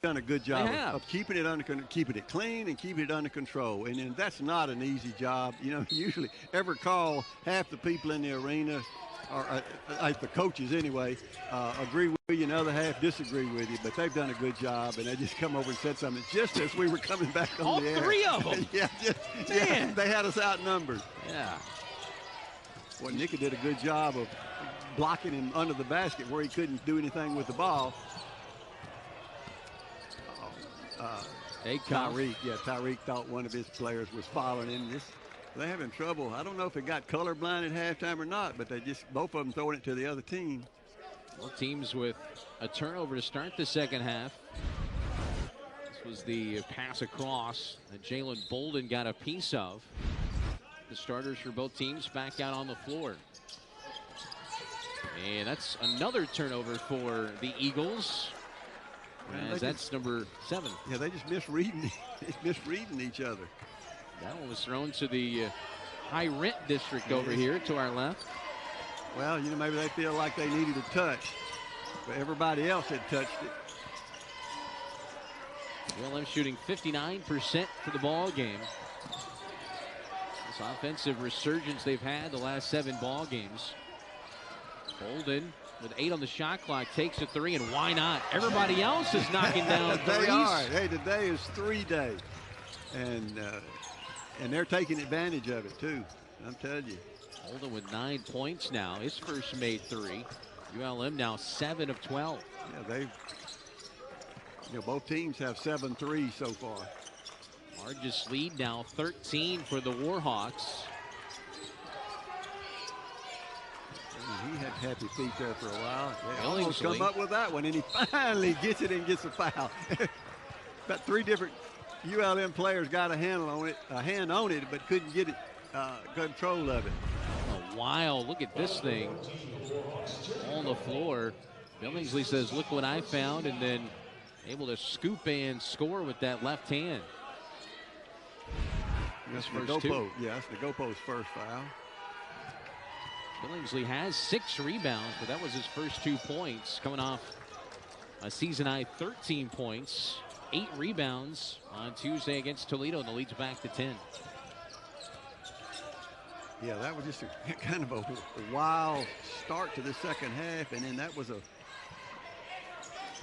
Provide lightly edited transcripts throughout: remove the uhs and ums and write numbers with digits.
done a good job of keeping it clean and keeping it under control. And that's not an easy job. You know, usually every call, half the people in the arena, or the coaches anyway, agree with you, and the other half disagree with you. But they've done a good job, and they just come over and said something just as we were coming back on the air. All three of them. yeah, they had us outnumbered. Yeah. Well, Nika did a good job of blocking him under the basket where he couldn't do anything with the ball. Tyreek thought one of his players was following him. They're having trouble. I don't know if it got colorblind at halftime or not, but both of them throwing it to the other team. Both teams with a turnover to start the second half. This was the pass across that Jalen Bolden got a piece of. The starters for both teams back out on the floor. And that's another turnover for the Eagles. As that's number 7. Yeah, they just misreading each other. That one was thrown to the high rent district over here to our left. Well, maybe they feel like they needed a touch, but everybody else had touched it. ULM shooting 59% for the ball game. This offensive resurgence they've had the last 7 ball games. Bolden with 8 on the shot clock takes a 3, and why not? Everybody else is knocking down threes. They are. Hey, today is 3 day, and they're taking advantage of it too. I'm telling you. Bolden with 9 points now. His first made 3. ULM now 7 of 12. Yeah, both teams have 7 threes so far. Largest lead now 13 for the Warhawks. He had happy feet there for a while. Yeah, almost come up with that one, and he finally gets it and gets a foul. About 3 different ULM players got a hand on it, but couldn't get it control of it. A while. Look at this thing on the floor. Billingsley says, "Look what I found," and then able to scoop and score with that left hand. That's Nagopo's first foul. Billingsley has 6 rebounds, but that was his first 2 points, coming off a season-high 13 points, 8 rebounds on Tuesday against Toledo, and the lead's back to 10. Yeah, that was just a kind of a wild start to the second half, and then that was a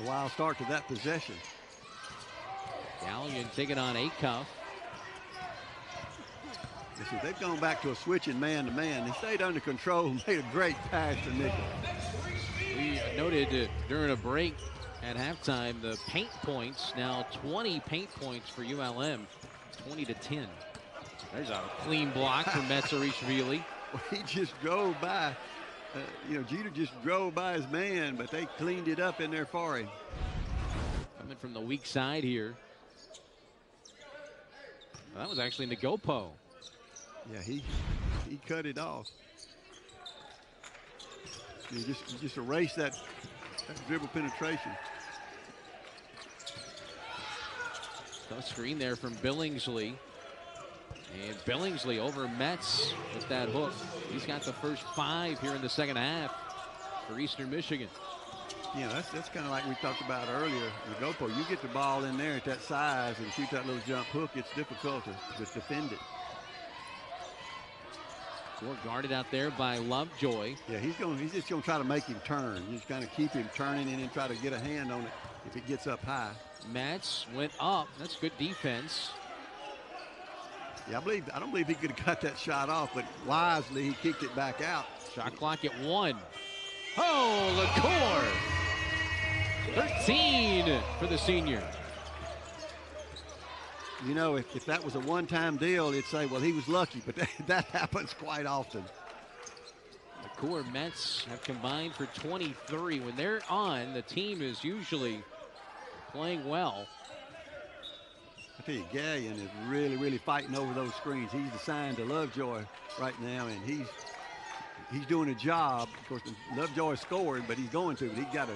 wild start to that possession. Gallion taking on Acuff. They've gone back to a switching man-to-man. They stayed under control and made a great pass to Nickel. We noted during a break at halftime the paint points, now 20 paint points for ULM, 20-10. There's a clean block from Metzarishvili. Well, he just drove by. Jeter just drove by his man, but they cleaned it up in there for him. Coming from the weak side here. Well, that was actually Nagopo. Yeah, he cut it off. You just erase that dribble penetration. Tough screen there from Billingsley. And Billingsley over Metz with that hook. He's got the first 5 here in the second half for Eastern Michigan. Yeah, that's kind of like we talked about earlier. Nagopo, you get the ball in there at that size and shoot that little jump hook, it's difficult to defend it. We're guarded out there by Lovejoy. Yeah, he's just going to try to make him turn. He's going to keep him turning and then try to get a hand on it if it gets up high. Metz went up. That's good defense. Yeah, I don't believe he could have got that shot off, but wisely he kicked it back out. Shot clock at 1. Oh, LaCour. 13 for the senior. If that was a one-time deal, you'd say, well, he was lucky, but that happens quite often. LaCour Mets have combined for 23. When they're on, the team is usually playing well. I tell you, Gallion is really, really fighting over those screens. He's assigned to Lovejoy right now, and he's doing a job. Of course, Lovejoy scored, but he's going to. But he got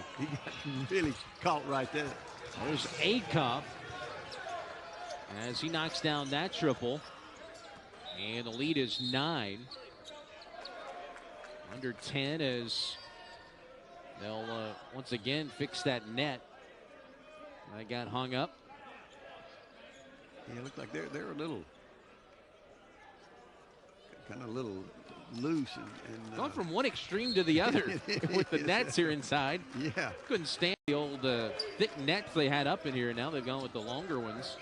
really caught right there. There's Acuff as he knocks down that triple, and the lead is 9. Under 10 as they'll once again fix that net. I got hung up. Yeah, it looks like they're a little, kind of a little loose. And going from one extreme to the other with the nets here inside. Yeah. Couldn't stand the old thick nets they had up in here. Now they've gone with the longer ones.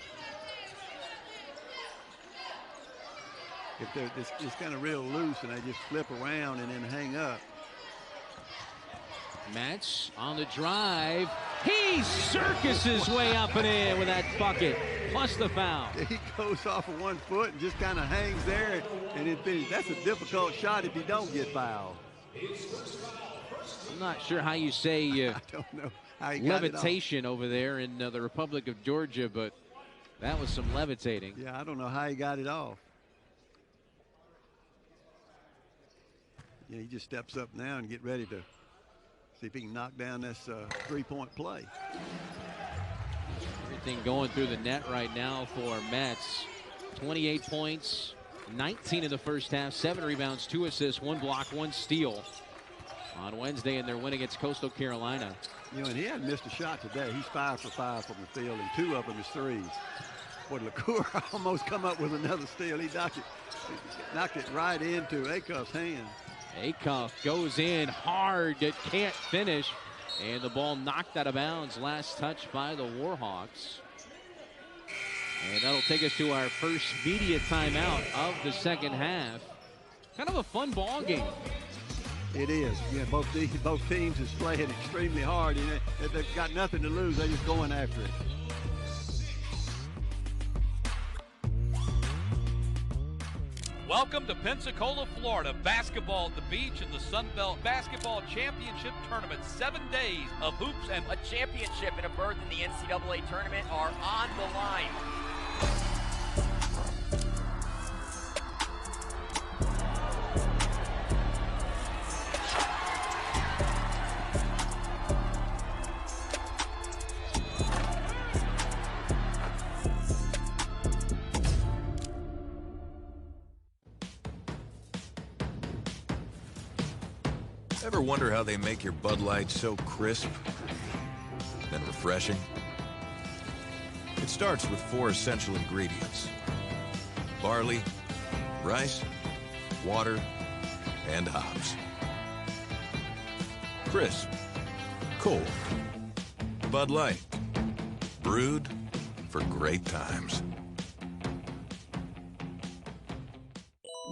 If they're just kind of real loose and they just flip around and then hang up. Match on the drive. He circus his way up and in with that bucket, plus the foul. He goes off of 1 foot and just kind of hangs there, and it finishes. That's a difficult shot if you don't get fouled. I'm not sure how you say I don't know how he got levitation over there in the Republic of Georgia, but that was some levitating. Yeah, I don't know how he got it off. Yeah, he just steps up now and get ready to see if he can knock down this three-point play. Everything going through the net right now for Mets. 28 points, 19 in the first half, 7 rebounds, 2 assists, 1 block, 1 steal on Wednesday in their win against Coastal Carolina. You know, and he hadn't missed a shot today. He's 5 for 5 from the field, and 2 of them is threes. Boy, LaCour almost come up with another steal. He knocked it right into Acuff's hand. Acuff goes in hard, it can't finish, and the ball knocked out of bounds. Last touch by the Warhawks. And that'll take us to our first media timeout of the second half. Kind of a fun ball game. It is. Yeah, both teams is playing extremely hard, and they've got nothing to lose. They're just going after it. Welcome to Pensacola, Florida. Basketball at the beach in the Sun Belt Basketball Championship Tournament. 7 days of hoops and a championship and a berth in the NCAA tournament are on the line. Ever wonder how they make your Bud Light so crisp and refreshing? It starts with 4 essential ingredients: barley, rice, water, and hops. Crisp, cold, Bud Light, brewed for great times.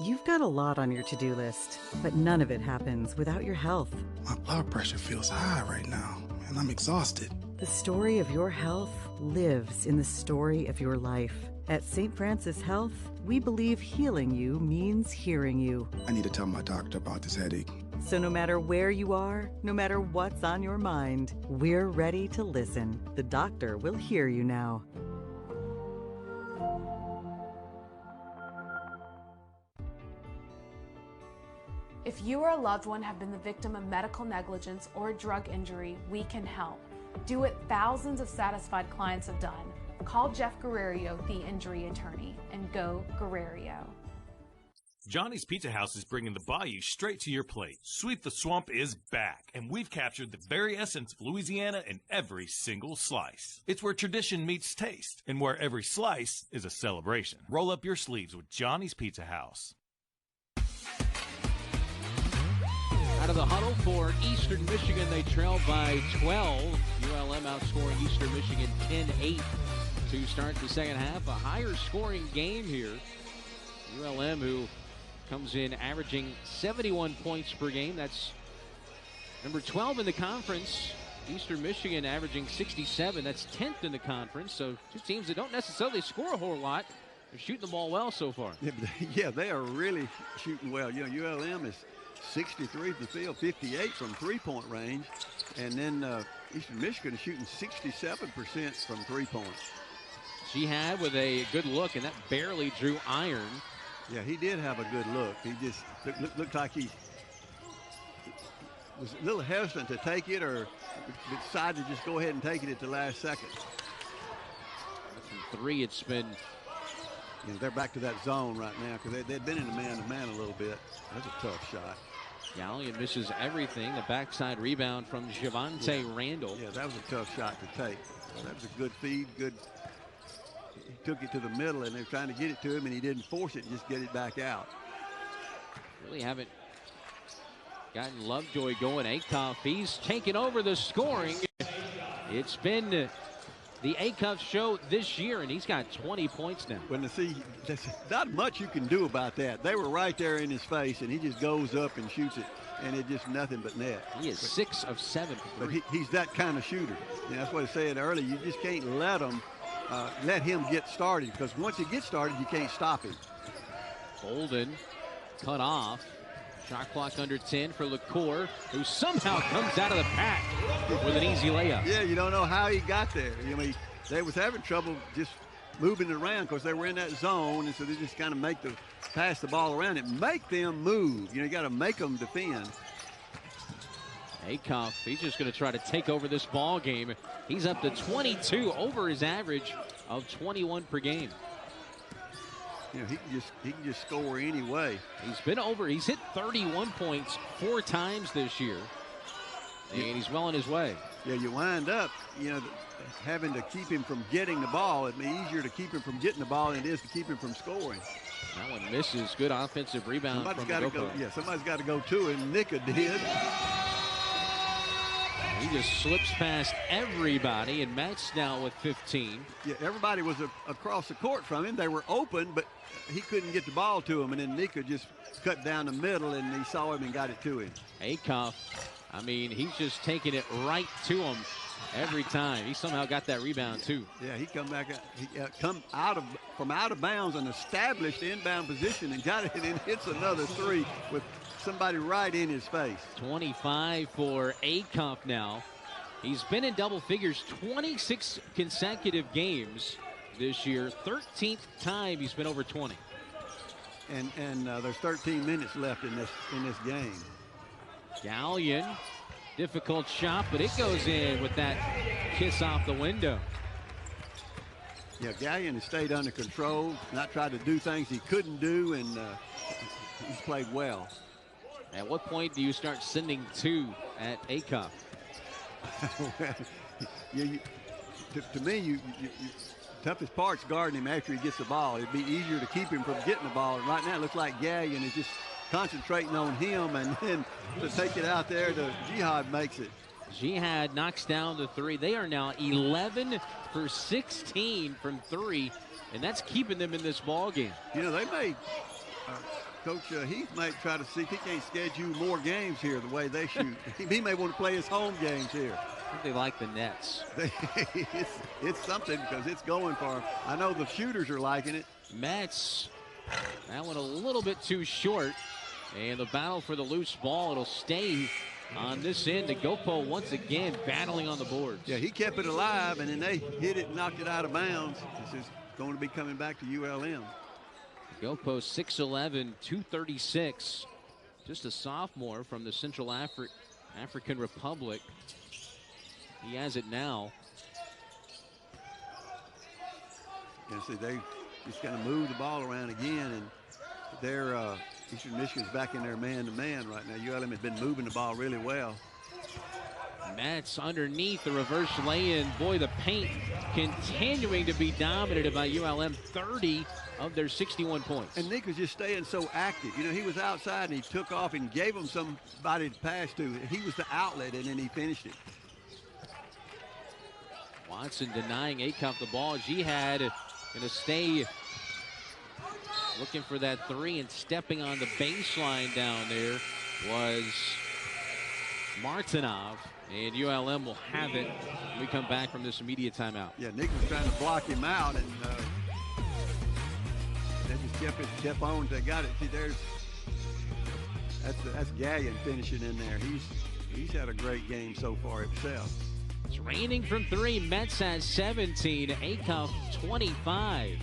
You've got a lot on your to-do list, but none of it happens without your health. My blood pressure feels high right now, and I'm exhausted. The story of your health lives in the story of your life. At St. Francis Health, we believe healing you means hearing you. I need to tell my doctor about this headache. So no matter where you are, no matter what's on your mind, we're ready to listen. The doctor will hear you now. If you or a loved one have been the victim of medical negligence or drug injury, we can help. Do what thousands of satisfied clients have done. Call Jeff Guerrero, the injury attorney, and go Guerrero. Johnny's Pizza House is bringing the bayou straight to your plate. Sweep the Swamp is back, and we've captured the very essence of Louisiana in every single slice. It's where tradition meets taste, and where every slice is a celebration. Roll up your sleeves with Johnny's Pizza House. Out of the huddle for Eastern Michigan, they trail by 12. ULM outscoring Eastern Michigan 10-8 to start the second half. A higher scoring game here. ULM, who comes in averaging 71 points per game. That's number 12 in the conference. Eastern Michigan averaging 67. That's 10th in the conference. So two teams that don't necessarily score a whole lot. They're shooting the ball well so far. Yeah, they are really shooting well. You know, ULM is 63 from the field, 58 from three-point range. And then Eastern Michigan is shooting 67% from three-point. She had with a good look, and that barely drew iron. Yeah, he did have a good look. He just looked like he was a little hesitant to take it, or decided to just go ahead and take it at the last second. That's from 3. It's been... You know, they're back to that zone right now because they'd been in the man-to-man a little bit. That's a tough shot. Gallion misses everything. The backside rebound from Javonte Randall. Yeah, that was a tough shot to take. That was a good feed, good. He took it to the middle, and they're trying to get it to him, and he didn't force it, just get it back out. Really haven't gotten Lovejoy going. Acuff, he's taken over the scoring. It's been the Acuff show this year, and he's got 20 points now. When there's not much you can do about that. They were right there in his face, and he just goes up and shoots it, and it's just nothing but net. He is 6 of 7 for But three. he's that kind of shooter. That's what I said earlier. You just can't let him get started, because once he gets started, you can't stop him. Bolden cut off. Shot clock under 10 for LaCour, who somehow comes out of the pack with an easy layup. Yeah, you don't know how he got there. I mean, they was having trouble just moving it around because they were in that zone, and so they just kind of pass the ball around and make them move. You got to make them defend. Acuff, he's just going to try to take over this ball game. He's up to 22, over his average of 21 per game. He can just score anyway. He's hit 31 points 4 times this year, and he's well on his way. Yeah, you wind up, having to keep him from getting the ball. It'd be easier to keep him from getting the ball than it is to keep him from scoring. That one misses. Good offensive rebound from Goko. Somebody's got to go to him. Nika did. He just slips past everybody, and Matt's now with 15. Yeah, everybody was across the court from him. They were open, but he couldn't get the ball to him, and then Nika just cut down the middle, and he saw him and got it to him. Acuff, he's just taking it right to him every time. He somehow got that rebound too. Yeah, he come back. He come from out of bounds, an established inbound position, and got it, and hits another three with somebody right in his face. 25 for Acuff now. He's been in double figures 26 consecutive games this year. 13th time he's been over 20. And there's 13 minutes left in this game. Gallion, difficult shot, but it goes in with that kiss off the window. Yeah, Gallion has stayed under control, not tried to do things he couldn't do, and he's played well. At what point do you start sending 2 at Acuff? To me, toughest part's guarding him after he gets the ball. It'd be easier to keep him from getting the ball. And right now, it looks like Gallion is just concentrating on him, and then to take it out there, the Jihad makes it. Jihad knocks down the 3. They are now 11 for 16 from 3, and that's keeping them in this ball game. They may. Coach Heath might try to see if he can't schedule more games here the way they shoot. He may want to play his home games here. I think they like the Nets. It's something because it's going for them. I know the shooters are liking it. Mets, that one a little bit too short. And the battle for the loose ball, it'll stay on this end. Gopo once again battling on the boards. Yeah, he kept it alive, and then they hit it and knocked it out of bounds. This is going to be coming back to ULM. Gopo 6'11", 236. Just a sophomore from the Central African Republic. He has it now. And see, they just kind of move the ball around again, and they're Eastern Michigan's back in their man-to-man right now. ULM has been moving the ball really well. Mets underneath the reverse lay-in. Boy, the paint continuing to be dominated by ULM. 30 of their 61 points. And Nick was just staying so active. He was outside and he took off and gave him somebody to pass to. He was the outlet, and then he finished it. Watson denying Acuff the ball. Jihad going to stay looking for that 3, and stepping on the baseline down there was Martinov. And ULM will have it when we come back from this immediate timeout. Yeah, Nick was trying to block him out, and they just kept on. They got it. See, that's Gallion finishing in there. He's had a great game so far himself. It's raining from 3. Mets has 17. Acuff 25.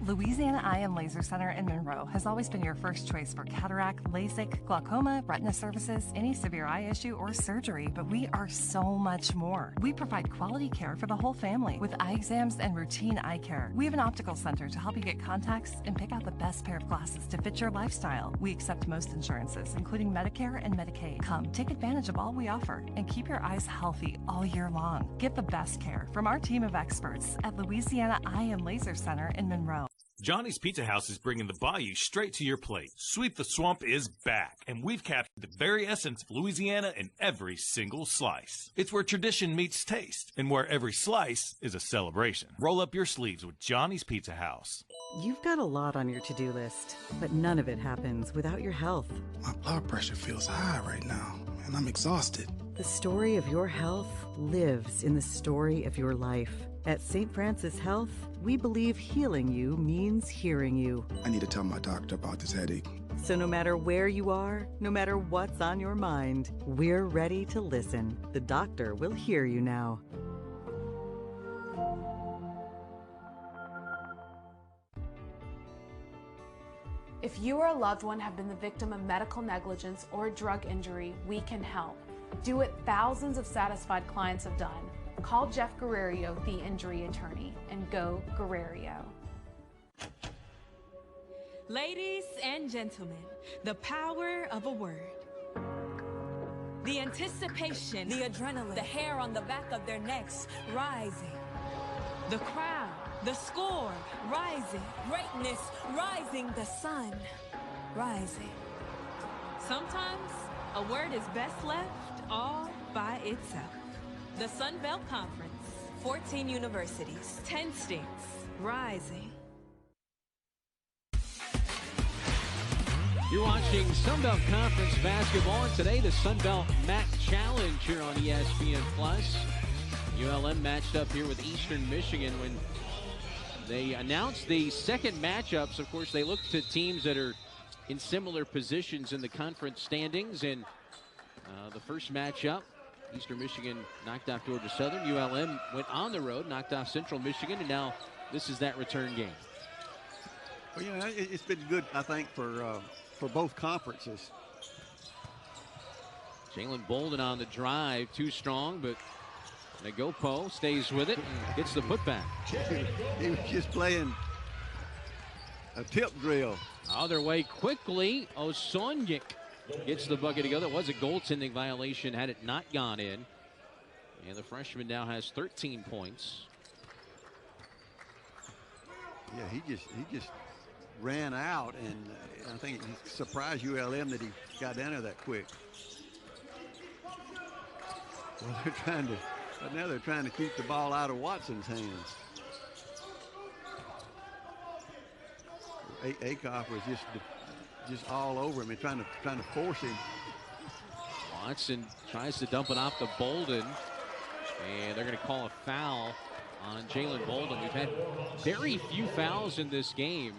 Louisiana Eye and Laser Center in Monroe has always been your first choice for cataract, LASIK, glaucoma, retina services, any severe eye issue, or surgery, but we are so much more. We provide quality care for the whole family with eye exams and routine eye care. We have an optical center to help you get contacts and pick out the best pair of glasses to fit your lifestyle. We accept most insurances, including Medicare and Medicaid. Come, take advantage of all we offer and keep your eyes healthy all year long. Get the best care from our team of experts at Louisiana Eye and Laser Center in Monroe. Johnny's Pizza House is bringing the bayou straight to your plate. Sweep the Swamp is back, and we've captured the very essence of Louisiana in every single slice. It's where tradition meets taste, and where every slice is a celebration. Roll up your sleeves with Johnny's Pizza House. You've got a lot on your to-do list, but none of it happens without your health. My blood pressure feels high right now, and I'm exhausted. The story of your health lives in the story of your life. At St. Francis Health, we believe healing you means hearing you. I need to tell my doctor about this headache. So no matter where you are, no matter what's on your mind, we're ready to listen. The doctor will hear you now. If you or a loved one have been the victim of medical negligence or drug injury, we can help. Do what thousands of satisfied clients have done. Call Jeff Guerrero, the injury attorney, and go Guerrero. Ladies and gentlemen, the power of a word. The anticipation, the adrenaline, the hair on the back of their necks rising. The crowd, the score rising. Greatness rising, the sun rising. Sometimes a word is best left all by itself. The Sun Belt Conference, 14 universities, 10 states, rising. You're watching Sun Belt Conference basketball, and today the Sun Belt MAC Challenge here on ESPN+. ULM matched up here with Eastern Michigan. When they announced the second matchups, of course, they look to teams that are in similar positions in the conference standings. And the first matchup, Eastern Michigan knocked off Georgia Southern. ULM went on the road, knocked off Central Michigan, and now this is that return game. Well, you know, it's been good, I think, for both conferences. Jalen Bolden on the drive, too strong, but Nagopo stays with it and gets the putback. He was just playing a tip drill. Other way quickly, Osonyik gets the bucket to go. That was a goaltending violation had it not gone in. And the freshman now has 13 points. Yeah, he just ran out, and I think it surprised ULM that he got down there that quick. Well, now they're trying to keep the ball out of Watson's hands. Akoff was just all over him and trying to force him. Watson tries to dump it off to Bolden, and they're going to call a foul on Jalen Bolden. We've had very few fouls in this game.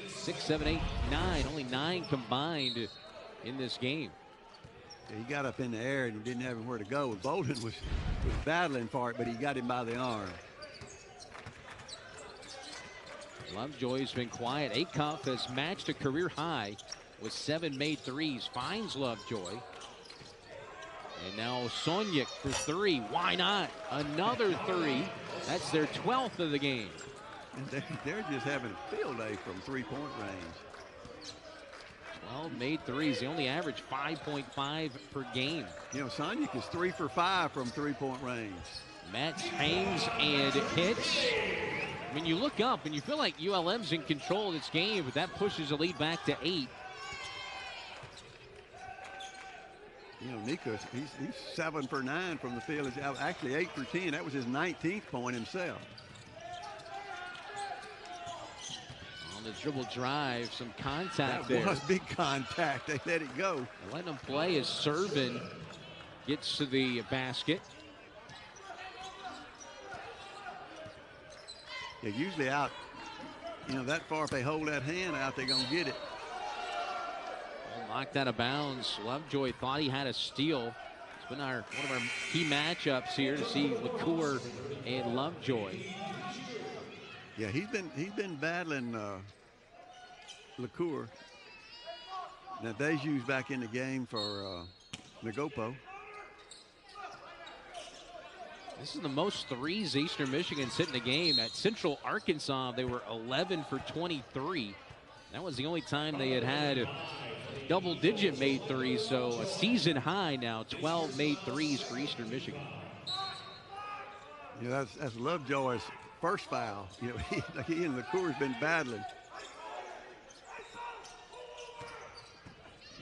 6, 7, 8, 9. Only 9 combined in this game. Yeah, he got up in the air and didn't have anywhere to go. Bolden was battling for it, but he got him by the arm. Lovejoy's been quiet. Akoff has matched a career high with 7 made threes. Finds Lovejoy. And now Osonyik for 3. Why not? Another 3. That's their 12th of the game. And they're just having a field day from three-point range. 12 made threes. They only average 5.5 per game. You know, Osonyik is 3 for 5 from three-point range. Match hangs and hits. I mean, you look up and you feel like ULM's in control of this game, but that pushes the lead back to 8. You know, Nico, he's 7 for 9 from the field. Actually 8 for 10. That was his 19th point himself. On the dribble drive, some contact that there. That was big contact. They let it go. They're letting him play as Servin gets to the basket. Yeah, usually out, you know, that far, if they hold that hand out, they're going to get it. Knocked out of bounds. Lovejoy thought he had a steal. It's been one of our key matchups here to see LaCour and Lovejoy. Yeah, he's been battling LaCour. Now Deju's back in the game for Nagopo. This is the most threes Eastern Michigan's hit in the game. At Central Arkansas, they were 11 for 23. That was the only time they had double-digit made threes, so a season high now, 12 made threes for Eastern Michigan. You know, that's Lovejoy's first foul. You know, he and LaCour's been battling.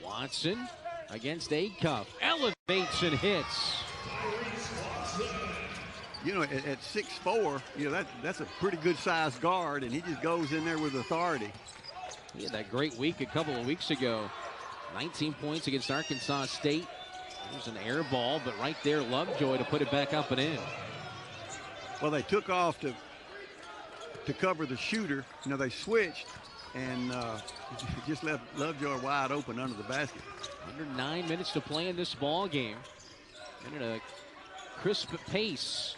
Watson against Acuff, elevates and hits. You know, at 6'4", you know, that's a pretty good sized guard, and he just goes in there with authority. He had that great week a couple of weeks ago. 19 points against Arkansas State. There's an air ball, but right there, Lovejoy to put it back up and in. Well, they took off to cover the shooter. You know, they switched and just left Lovejoy wide open under the basket. Under 9 minutes to play in this ball game. And at a crisp pace.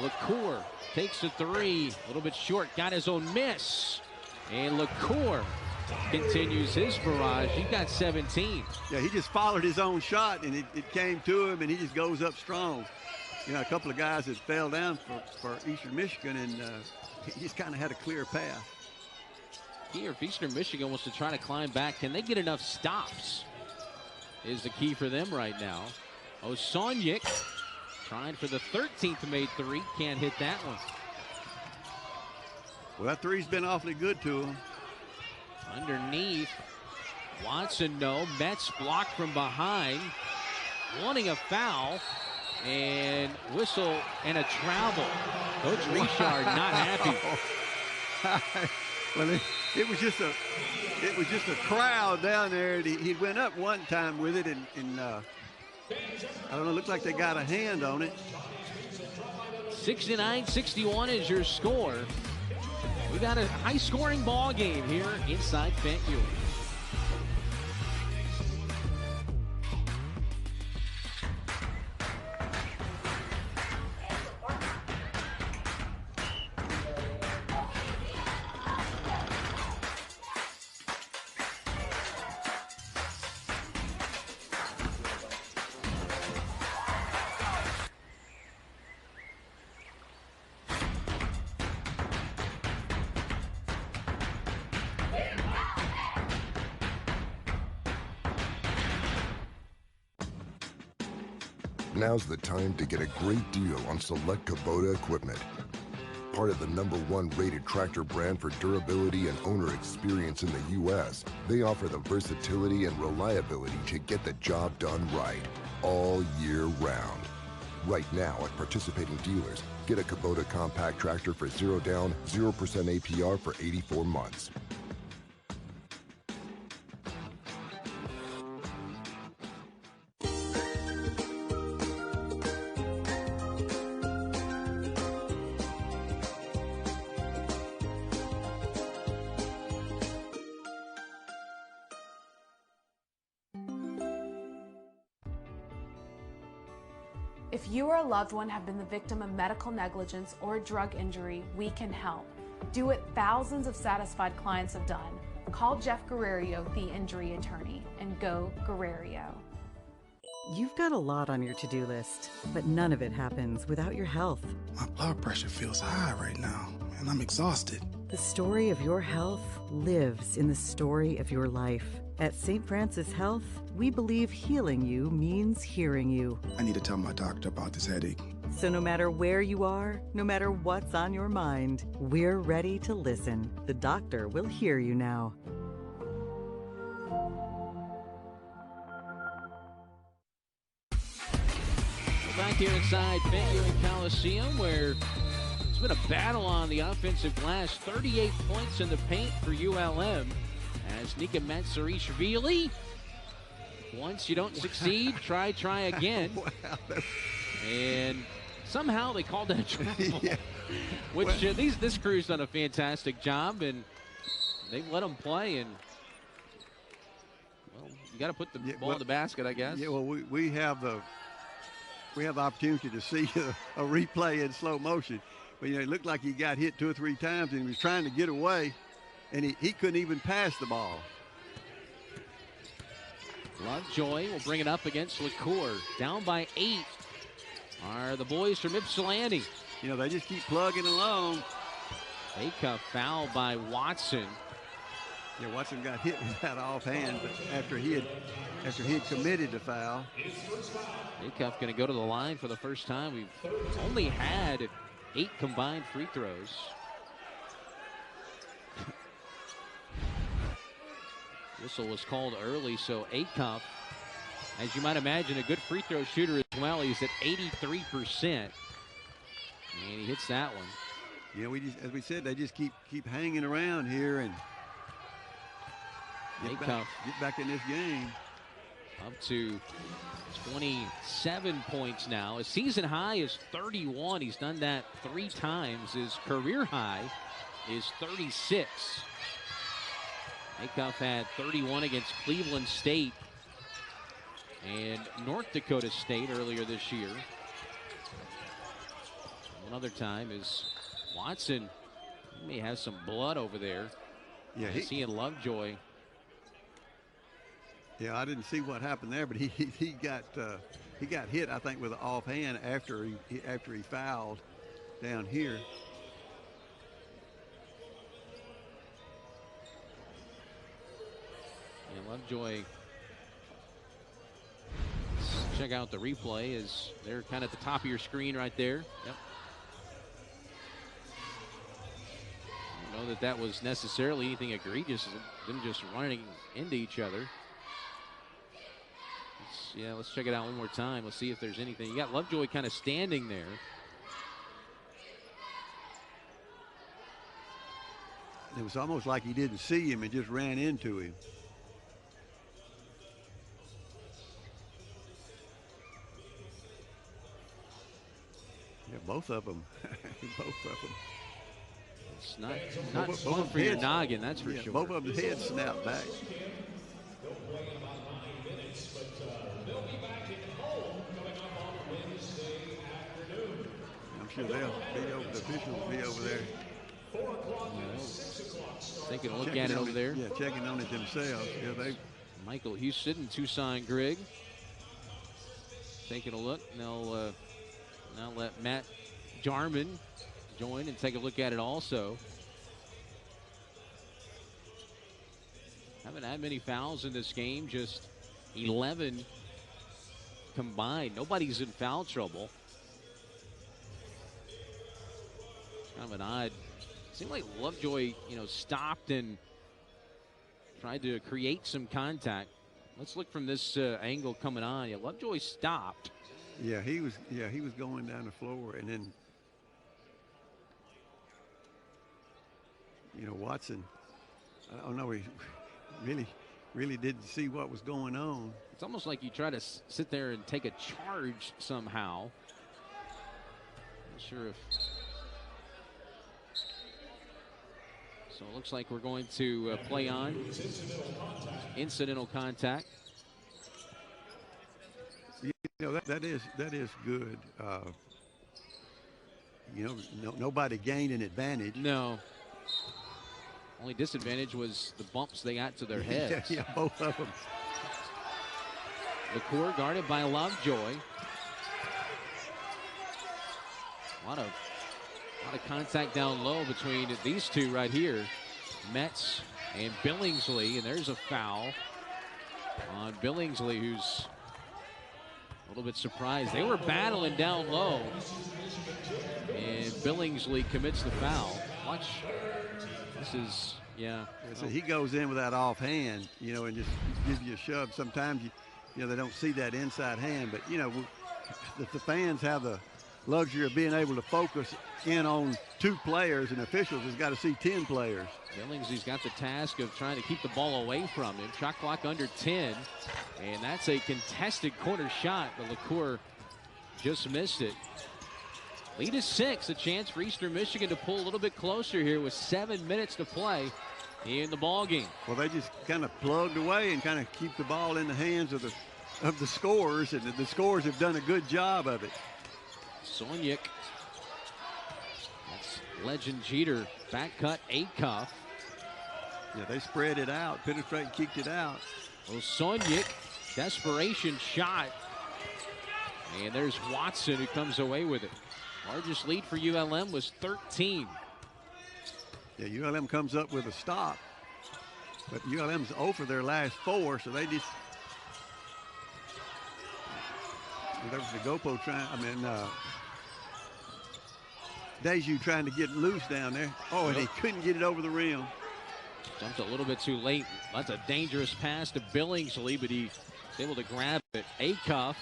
LaCour takes a three, a little bit short, got his own miss. And LaCour continues his barrage. He got 17. Yeah, he just followed his own shot, and it came to him, and he just goes up strong. You know, a couple of guys that fell down for Eastern Michigan, and he just kind of had a clear path. Here, if Eastern Michigan wants to try to climb back, can they get enough stops? Is the key for them right now. Osonyik trying for the 13th made three. Can't hit that one. Well, that three's been awfully good to him. Underneath. Watson, no. Metz blocked from behind. Wanting a foul. And whistle and a travel. Coach Richard not happy. Well, it was just a crowd down there. He went up one time with it, and I don't know, looked like they got a hand on it. 69-61 is your score. We got a high-scoring ball game here inside Fent Ewing. Now's the time to get a great deal on select Kubota equipment. Part of the #1 rated tractor brand for durability and owner experience in the U.S., they offer the versatility and reliability to get the job done right, all year round. Right now at participating dealers, get a Kubota compact tractor for 0 down, 0% APR for 84 months. If you or a loved one have been the victim of medical negligence or drug injury, we can help. Do what thousands of satisfied clients have done. Call Jeff Guerrero, the injury attorney, and go Guerrero. You've got a lot on your to-do list, but none of it happens without your health. My blood pressure feels high right now, and I'm exhausted. The story of your health lives in the story of your life. At St. Francis Health, we believe healing you means hearing you. I need to tell my doctor about this headache. So no matter where you are, no matter what's on your mind, we're ready to listen. The doctor will hear you now. Back here inside Fent Ewing Coliseum, where it's been a battle on the offensive glass. 38 points in the paint for ULM. As Nika Matsarishvili, once you don't succeed, try again. Wow, and somehow they called that travel. Yeah. Which this crew's done a fantastic job, and they've let them play. And well, you got to put the ball in the basket, I guess. Yeah, well, we have the opportunity to see a replay in slow motion. But, you know, it looked like he got hit 2 or 3 times, and he was trying to get away, and he couldn't even pass the ball. Lovejoy will bring it up against LaCour. Down by 8 are the boys from Ypsilanti. You know, they just keep plugging along. Acuff foul by Watson. Yeah, Watson got hit with that offhand, but after he had committed the foul. Acuff going to go to the line for the first time. We've only had 8 combined free throws. Whistle was called early, so Acuff, as you might imagine, a good free throw shooter as well. He's at 83%, and he hits that one. Yeah, as we said, they just keep hanging around here and get back in this game. Up to 27 points now. His season high is 31. He's done that 3 times. His career high is 36. Acuff had 31 against Cleveland State and North Dakota State earlier this year. Another time is Watson. He may have some blood over there. Yeah, he and Lovejoy. Yeah, I didn't see what happened there, but he got hit, I think, with an offhand after he fouled down here. Yeah, Lovejoy. Let's check out the replay as they're kind of at the top of your screen right there. Yep. I don't know that was necessarily anything egregious, them just running into each other. Let's check it out one more time. Let's see if there's anything. You got Lovejoy kind of standing there. It was almost like he didn't see him and just ran into him. Yeah, both of them. Both of them. It's not fun for your noggin, that's for sure. Both of them heads snapped back. I'm sure the officials will be over there. Taking a look at it over there. Yeah, checking on it themselves. Yeah, Michael Houston and Tucson Grigg taking a look. And they'll now let Matt Jarman join and take a look at it also. Haven't had many fouls in this game, just 11 combined. Nobody's in foul trouble. Kind of an odd. Seemed like Lovejoy, stopped and tried to create some contact. Let's look from this angle coming on. Yeah, Lovejoy stopped. Yeah, he was going down the floor, and then Watson. I don't know. He really didn't see what was going on. It's almost like you try to sit there and take a charge somehow. Not sure if. So it looks like we're going to play on incidental contact. That is good. Nobody gained an advantage. No. Only disadvantage was the bumps they got to their heads. Yeah, both of them. LaCour guarded by Lovejoy. A lot of contact down low between these two right here, Metz and Billingsley, and there's a foul on Billingsley, who's a little bit surprised. They were battling down low, and Billingsley commits the foul. Watch. This is, yeah. So he goes in with that offhand, and just gives you a shove. Sometimes, they don't see that inside hand, but, the fans have the luxury of being able to focus in on 2 players, and officials has got to see 10 players. Billingsley's got the task of trying to keep the ball away from him. Shot clock under 10, and that's a contested corner shot, but LaCour just missed it. Lead is 6, a chance for Eastern Michigan to pull a little bit closer here with 7 minutes to play in the ball game. Well, they just kind of plugged away and kind of keep the ball in the hands of the scorers, and the scorers have done a good job of it. Soniak Legend Jeter back cut a cuff. Yeah, they spread it out. Penetrate, kicked it out. Osonic, desperation shot. And there's Watson who comes away with it. Largest lead for ULM was 13. Yeah, ULM comes up with a stop. But ULM's over their last 4, so they just. There was the Gopo trying, Deju trying to get loose down there. Oh, and he couldn't get it over the rim. Jumped a little bit too late. That's a dangerous pass to Billingsley, but he's able to grab it. Acuff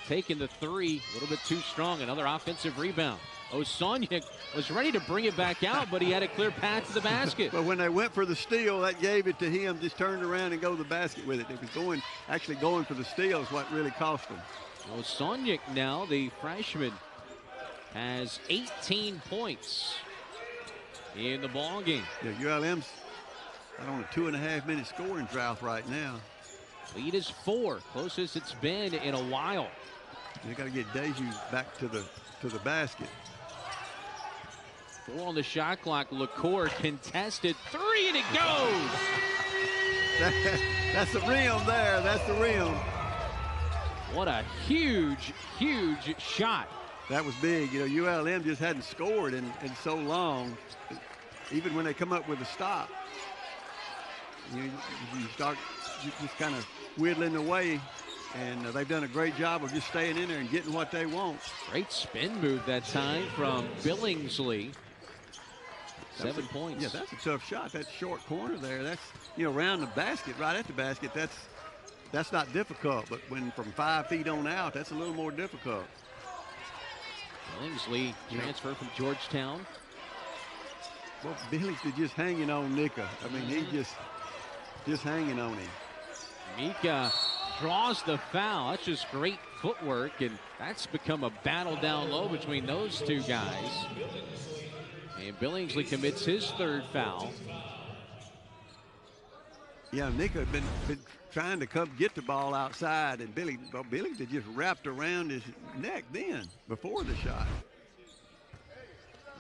taking the 3, a little bit too strong. Another offensive rebound. Osonic was ready to bring it back out, but he had a clear path to the basket. But when they went for the steal, that gave it to him. Just turned around and go to the basket with it. It was actually going for the steal is what really cost him. Osonic now, the freshman, has 18 points in the ball game. Yeah, ULM's on a 2.5-minute scoring drought right now. Lead is 4, closest it's been in a while. They got to get Deju back to the basket. 4 on the shot clock. LaCour contested 3, and it goes. That's the rim there. That's the rim. What a huge, huge shot. That was big. You know, ULM just hadn't scored in so long. Even when they come up with a stop, you start just kind of whittling away. And they've done a great job of just staying in there and getting what they want. Great spin move that time from Billingsley. 7 points. Yeah, that's a tough shot. That short corner there, that's, around the basket, right at the basket, that's not difficult. But when from 5 feet on out, that's a little more difficult. Billingsley transfer from Georgetown. Well, Billingsley just hanging on Nika. I mean, he just hanging on him. Mika draws the foul. That's just great footwork, and that's become a battle down low between those two guys. And Billingsley commits his 3rd foul. Yeah, Nika had been trying to come get the ball outside, and Billingsley just wrapped around his neck then, before the shot.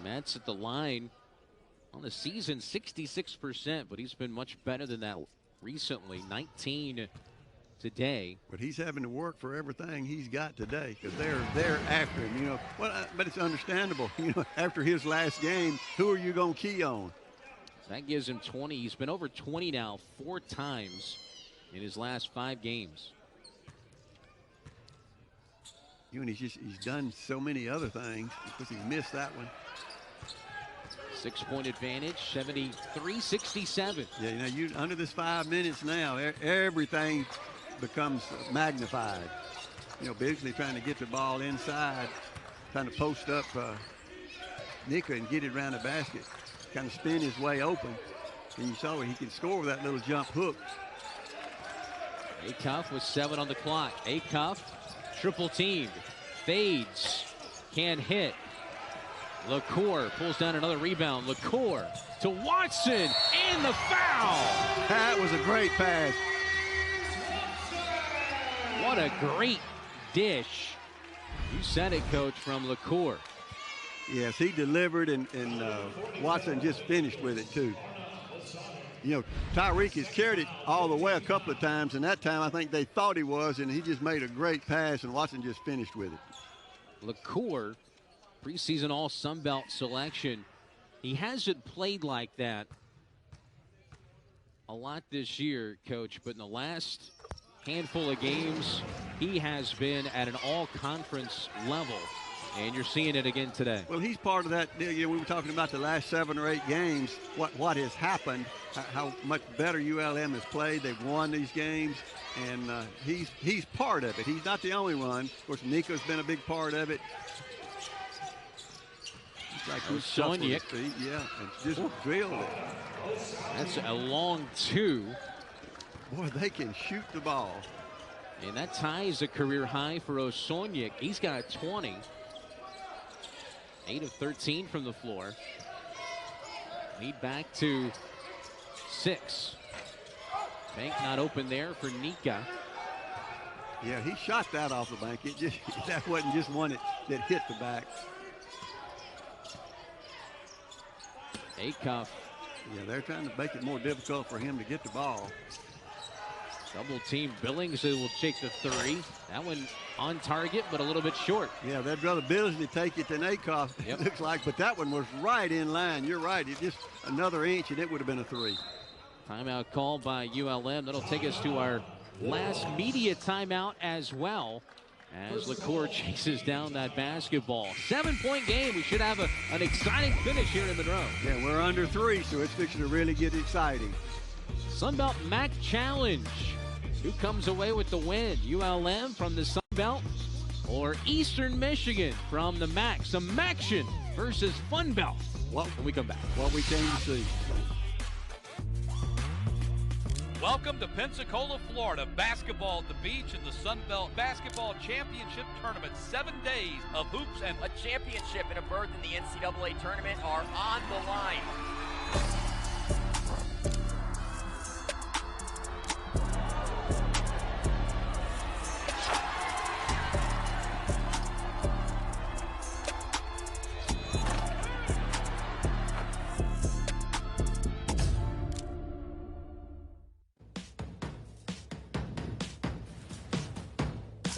Matt's at the line on the season, 66%, but he's been much better than that recently. 19 today. But he's having to work for everything he's got today because they're after him, Well, but it's understandable, after his last game, who are you going to key on? That gives him 20. He's been over 20 now 4 times in his last 5 games. And he's done so many other things because he missed that one. 6-point advantage, 73-67. Yeah, you under this 5 minutes now, everything becomes magnified. Billingsley trying to get the ball inside, trying to post up Nika and get it around the basket, kind of spin his way open. And you saw he can score with that little jump hook. Acuff with 7 on the clock. Acuff triple teamed, fades, can't hit. LaCour pulls down another rebound. LaCour to Watson, and the foul. That was a great pass. What a great dish. You said it, Coach, from LaCour. Yes, he delivered, and Watson just finished with it, too. Tyreek has carried it all the way a couple of times, and that time I think they thought he was, and he just made a great pass, and Watson just finished with it. LaCour, preseason All-Sun Belt selection. He hasn't played like that a lot this year, Coach, but in the last handful of games, he has been at an all-conference level, and you're seeing it again today. Well, he's part of that. We were talking about the last 7 or 8 games, what has happened, how much better ULM has played. They've won these games, and he's part of it. He's not the only one. Of course, Nico's been a big part of it. Like Osonic. Yeah, and just drilled it. That's a long 2. Boy, they can shoot the ball. And that ties a career high for Osonic. He's got 20. 8 of 13 from the floor. Lead back to 6. Bank not open there for Nika. Yeah, he shot that off the bank. That wasn't just one that hit the back. Acuff. Yeah, they're trying to make it more difficult for him to get the ball. Double team. Billingsley will take the three. That one on target, but a little bit short. Yeah, they'd rather Billingsley take it than Acuff, it looks like. But that one was right in line. You're right. It just another inch, and it would have been a three. Timeout called by ULM. That'll take us to our last media timeout as well, as LaCour chases down that basketball. 7-point game. We should have an exciting finish here in Monroe. Yeah, we're under 3, so it's fixing to really get exciting. Sunbelt MAC Challenge. Who comes away with the win? ULM from the Sunbelt or Eastern Michigan from the MAC? Some action versus Fun Belt. When we come back. What we came to see. Welcome to Pensacola, Florida. Basketball at the beach in the Sun Belt Basketball Championship Tournament. 7 days of hoops and a championship and a berth in the NCAA tournament are on the line.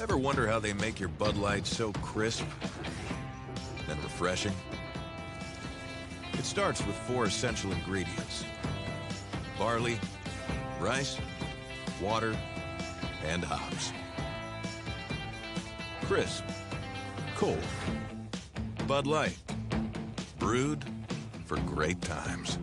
Ever wonder how they make your Bud Light so crisp, then refreshing? It starts with 4 essential ingredients: barley, rice, water, and hops. Crisp, cold, Bud Light, brewed for great times.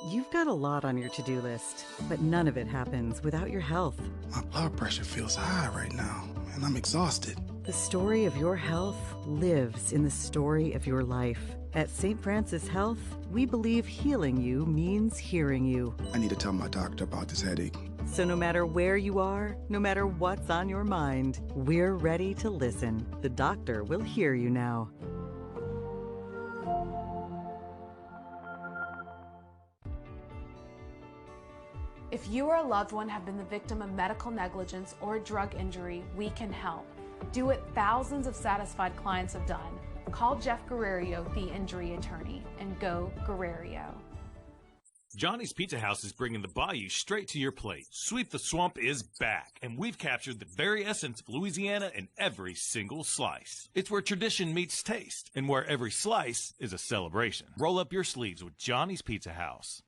You've got a lot on your to-do list, but none of it happens without your health. My blood pressure feels high right now, and I'm exhausted. The story of your health lives in the story of your life. At St. Francis Health, we believe healing you means hearing you. I need to tell my doctor about this headache. So no matter where you are, no matter what's on your mind, we're ready to listen. The doctor will hear you now. If you or a loved one have been the victim of medical negligence or a drug injury, we can help. Do what thousands of satisfied clients have done. Call Jeff Guerrero, the injury attorney, and go Guerrero. Johnny's Pizza House is bringing the bayou straight to your plate. Sweep the Swamp is back, and we've captured the very essence of Louisiana in every single slice. It's where tradition meets taste, and where every slice is a celebration. Roll up your sleeves with Johnny's Pizza House.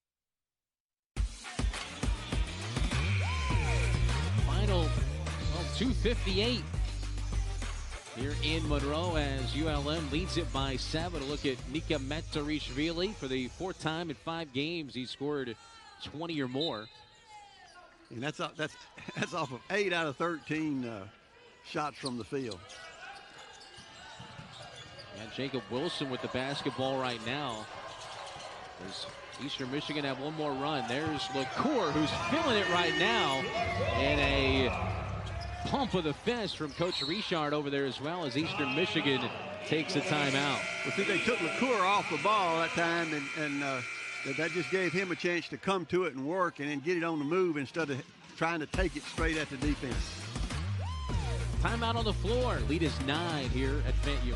Final 2:58 here in Monroe as ULM leads it by 7. A look at Nika Metarishvili for the 4th time in 5 games. He scored 20 or more. And that's off of 8 out of 13 shots from the field. And Jacob Wilson with the basketball right now. Does Eastern Michigan have one more run? There's LaCour, who's feeling it right now. And a pump of the fist from Coach Richard over there as well as Eastern Michigan takes a timeout. Well, see, they took LaCour off the ball that time, and that just gave him a chance to come to it and work and then get it on the move instead of trying to take it straight at the defense. Timeout on the floor. Lead is 9 here at Fenton.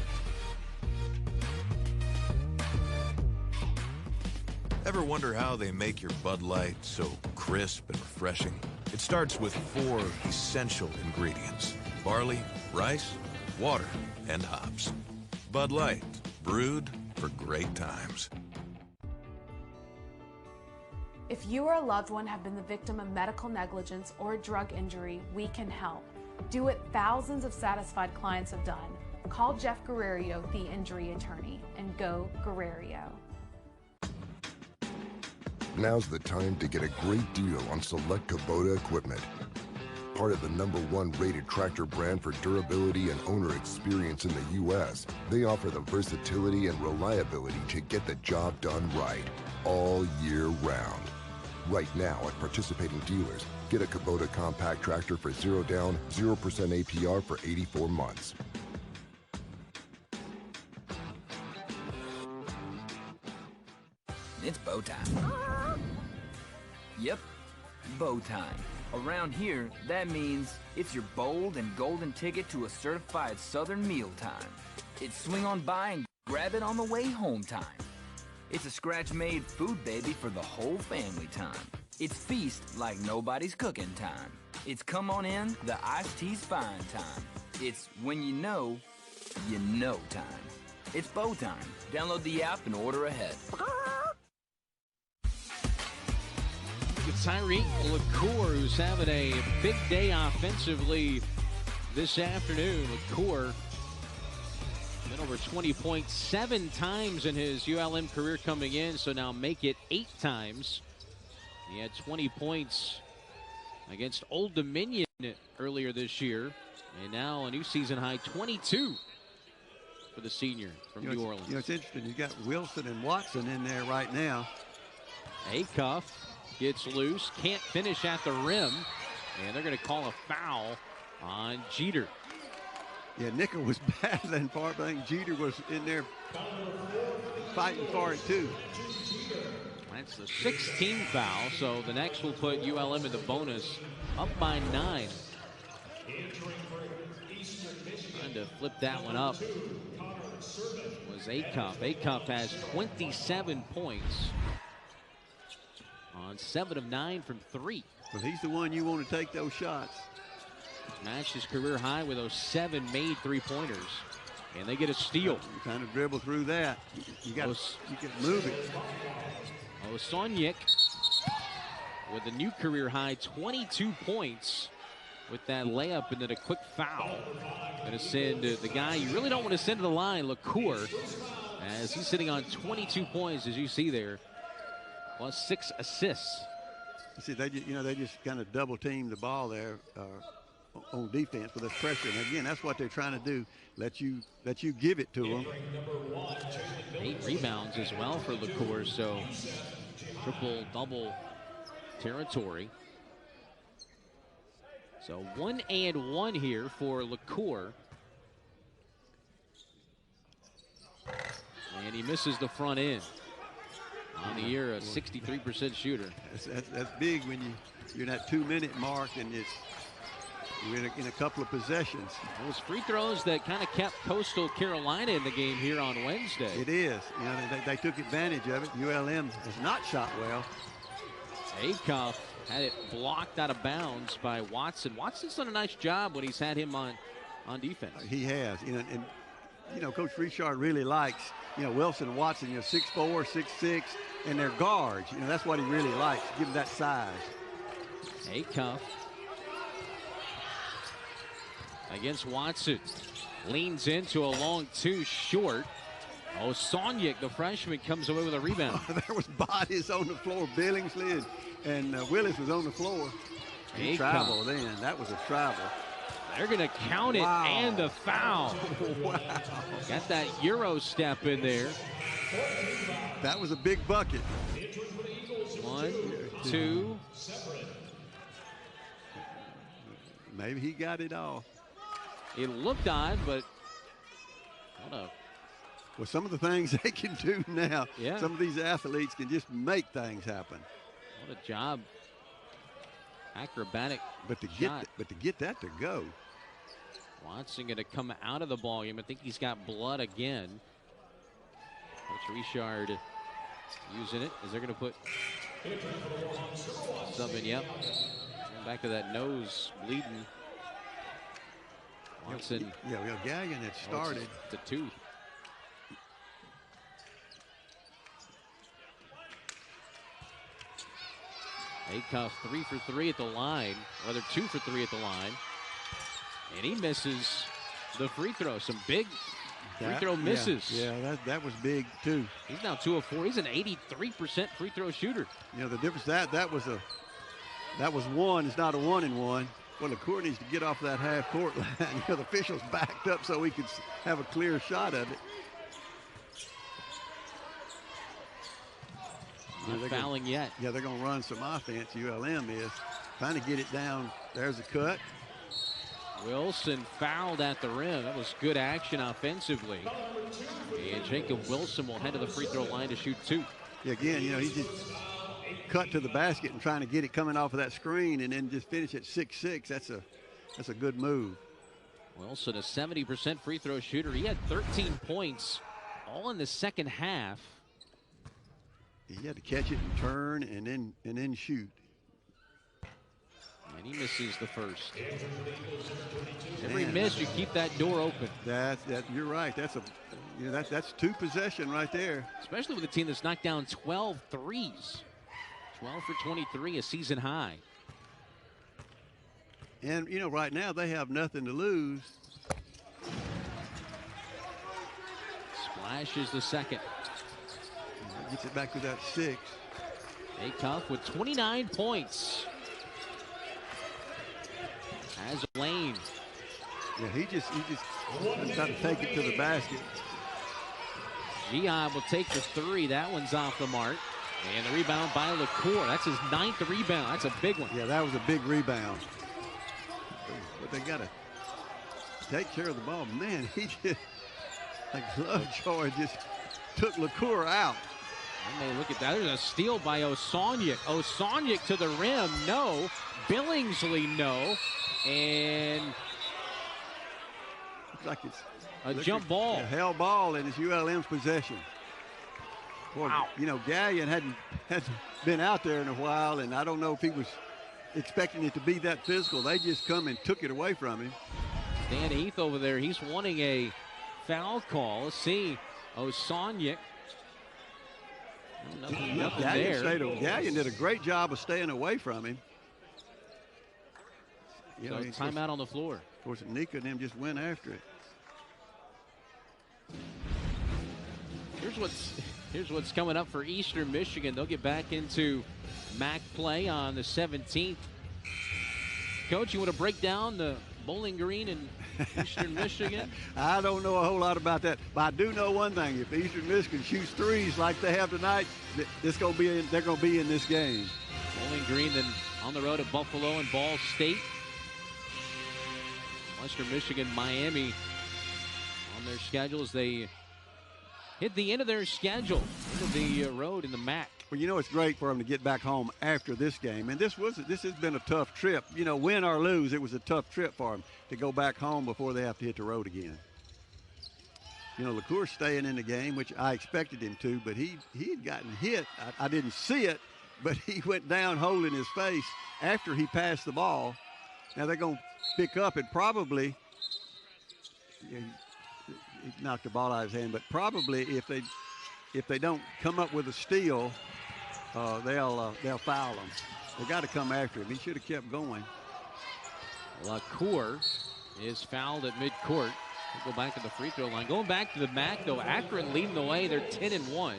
Ever wonder how they make your Bud Light so crisp and refreshing? It starts with 4 essential ingredients: barley, rice, water, and hops. Bud Light, brewed for great times. If you or a loved one have been the victim of medical negligence or a drug injury, we can help. Do what thousands of satisfied clients have done. Call Jeff Guerrero, the injury attorney, and go Guerrero. Now's the time to get a great deal on select Kubota equipment. Part of the #1 rated tractor brand for durability and owner experience in the U.S., they offer the versatility and reliability to get the job done right, all year round. Right now at participating dealers, get a Kubota compact tractor for 0 down, 0% APR for 84 months. It's bow time. Yep, bow time. Around here, that means it's your bold and golden ticket to a certified Southern meal time. It's swing on by and grab it on the way home time. It's a scratch-made food baby for the whole family time. It's feast like nobody's cooking time. It's come on in, the iced tea's fine time. It's when you know time. It's Bow time. Download the app and order ahead. Tyreek LaCour, who's having a big day offensively this afternoon. LaCour been over 20 points 7 times in his ULM career coming in, so now make it 8 times. He had 20 points against Old Dominion earlier this year, and now a new season high 22 for the senior from New Orleans. It's interesting. You got Wilson and Watson in there right now. Acuff gets loose, can't finish at the rim, and they're going to call a foul on Jeter. Yeah, Nickel was battling for it, but I think Jeter was in there fighting for it too. That's the 16th foul, so the next will put ULM in the bonus, up by 9. Trying to flip that one up was Acuff. Acuff has 27 points on 7 of 9 from 3. Well, he's the one you want to take those shots. Matched his career high with those 7 made 3-pointers. And they get a steal. You kind of dribble through that. You got to move it. Osoniek with a new career high 22 points with that layup and then a quick foul. Going to send the guy you really don't want to send to the line, LaCour, as he's sitting on 22 points, as you see there, plus 6 assists. You see, they just kind of double team the ball there on defense with this pressure. And again, that's what they're trying to do. Let you give it to them. 8 rebounds as well for LaCour, so triple-double territory. So 1 and 1 here for LaCour. And he misses the front end. On the year, a 63% shooter. That's big when you're in that 2-minute mark and you're in a couple of possessions. Those free throws that kind of kept Coastal Carolina in the game here on Wednesday. It is. They took advantage of it. ULM has not shot well. Acuff had it blocked out of bounds by Watson. Watson's done a nice job when he's had him on defense. He has. And Coach Richard really likes, Wilson and Watson, 6'4", 6'6", and they're guards. That's what he really likes, give them that size. Acuff against Watson. Leans into a long 2 short. Osoniek, the freshman, comes away with a rebound. There was bodies on the floor. Billingsley and Willis was on the floor. He traveled in. That was a travel. They're going to count it and the foul. Wow. Got that Euro step in there. That was a big bucket. 1, 2. Maybe he got it all. It looked odd, but well, some of the things they can do now, yeah. Some of these athletes can just make things happen. What a job. Acrobatic but to shot. get that to go. Watson going to come out of the ball game. I think he's got blood again. Coach Richard using it. Is they're going to put sub in? Yep. Back to that nose bleeding. Watson. Yeah, Gallion had started. The 2. Acuff 3 for 3 at the line, or rather 2 for 3 at the line. And he misses the free throw. Some big free throw misses. Yeah, that was big too. He's now 2 of 4. He's an 83% free throw shooter. The difference that was 1. It's not a 1-and-1. Well, LaCour needs to get off that half court line. The officials backed up so we could have a clear shot of it. Not fouling yet. Yeah, they're going to run some offense. ULM is trying to get it down. There's a cut. Wilson fouled at the rim. That was good action offensively. And Jacob Wilson will head to the free throw line to shoot 2. Yeah, again, he just cut to the basket and trying to get it coming off of that screen and then just finish at 6'6". That's a good move. Wilson, a 70% free throw shooter. He had 13 points all in the second half. He had to catch it and turn and then shoot. And he misses the first. Every miss, you keep that door open. You're right. That's 2 possession right there. Especially with a team that's knocked down 12 threes. 12 for 23, a season high. And, right now they have nothing to lose. Splash is the second. Gets it back to that 6. Acuff with 29 points. As Lane. Yeah, he just got to take it to the basket. Gi will take the 3. That one's off the mark. And the rebound by LaCour. That's his 9th rebound. That's a big one. Yeah, that was a big rebound. But they got to take care of the ball. Man, he just, like Lovejoy just took LaCour out. And they look at that. There's a steal by Osanyik. Osanyik to the rim. No. Billingsley, no. And looks like it's a jump ball. A hell ball, and it's ULM's possession. Boy, wow. Gallion hadn't been out there in a while, and I don't know if he was expecting it to be that physical. They just come and took it away from him. Dan Heath over there, he's wanting a foul call. Let's see. Osanyik. Nothing there. Gallion did a great job of staying away from him. So timeout on the floor. Of course, Nika and them just went after it. Here's what's coming up for Eastern Michigan. They'll get back into MAC play on the 17th. Coach, you want to break down the Bowling Green and Eastern Michigan? I don't know a whole lot about that, but I do know one thing: if Eastern Michigan shoots threes like they have tonight, they're going to be in this game. Bowling Green then on the road at Buffalo and Ball State. Western Michigan, Miami on their schedules. They hit the end of their schedule, into the road in the MAC. Well, it's great for them to get back home after this game. And this has been a tough trip. Win or lose, it was a tough trip for them to go back home before they have to hit the road again. LaCour staying in the game, which I expected him to, but he had gotten hit. I didn't see it, but he went down holding his face after he passed the ball. Now they're going to pick up and probably he knocked the ball out of his hand, but probably if they don't come up with a steal, they'll foul him. They got to come after him. He should have kept going. LaCour is fouled at midcourt. We'll go back to the free throw line. Going back to the MAC, though, Akron leading the way. They're 10-1.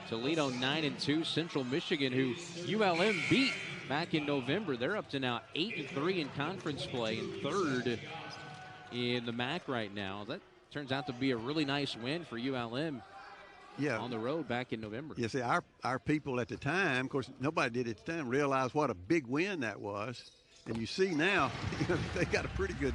Toledo 9-2. Central Michigan, who ULM beat back in November, they're up to now 8-3 in conference play and 3rd in the MAC right now. That turns out to be a really nice win for ULM. Yeah, on the road back in November. You see, our people at the time, of course, nobody did at the time realize what a big win that was. And you see now, they got a pretty good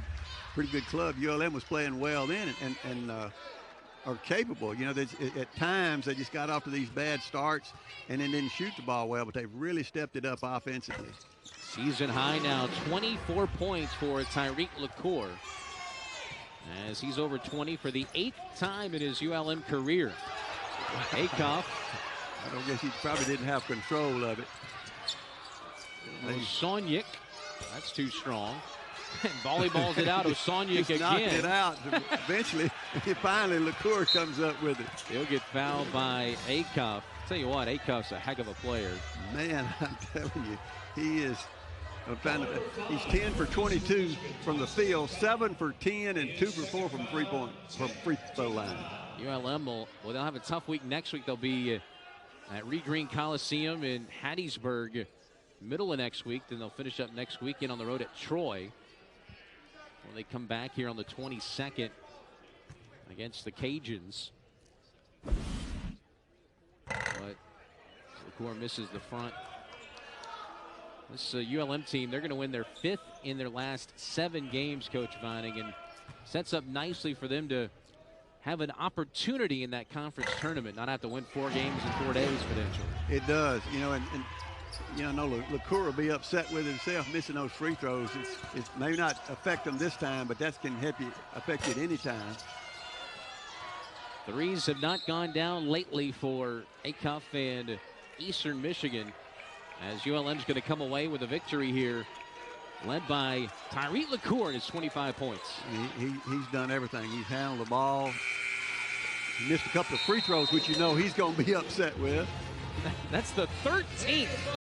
club. ULM was playing well then and are capable. At times they just got off to these bad starts and then didn't shoot the ball well, but they've really stepped it up offensively. Season high now, 24 points for Tyreek LaCour, as he's over 20 for the 8th time in his ULM career. Acuff. I don't guess he probably didn't have control of it. Osanyik. That's too strong. And volleyballs it out. Osanyik again. Knocked it out. Eventually, finally, LaCour comes up with it. He'll get fouled by Acuff. Tell you what, Acuff's a heck of a player. Man, I'm telling you, he is. He's 10 for 22 from the field, 7 for 10, and 2 for 4 from free throw line. ULM they'll have a tough week next week. They'll be at Reed Green Coliseum in Hattiesburg middle of next week. Then they'll finish up next weekend on the road at Troy, when they come back here on the 22nd against the Cajuns. But LaCour misses the front. This ULM team, they're going to win their 5th in their last 7 games, Coach Vining, and sets up nicely for them to have an opportunity in that conference tournament, not have to win 4 games in 4 days potentially. It does, I know LaCour will be upset with himself missing those free throws. It may not affect them this time, but that can affect you at any time. Threes have not gone down lately for Acuff and Eastern Michigan, as ULM's going to come away with a victory here, led by Tyreek LaCour and his 25 points. He's done everything. He's handled the ball. He missed a couple of free throws, which you know he's going to be upset with. That's the 13th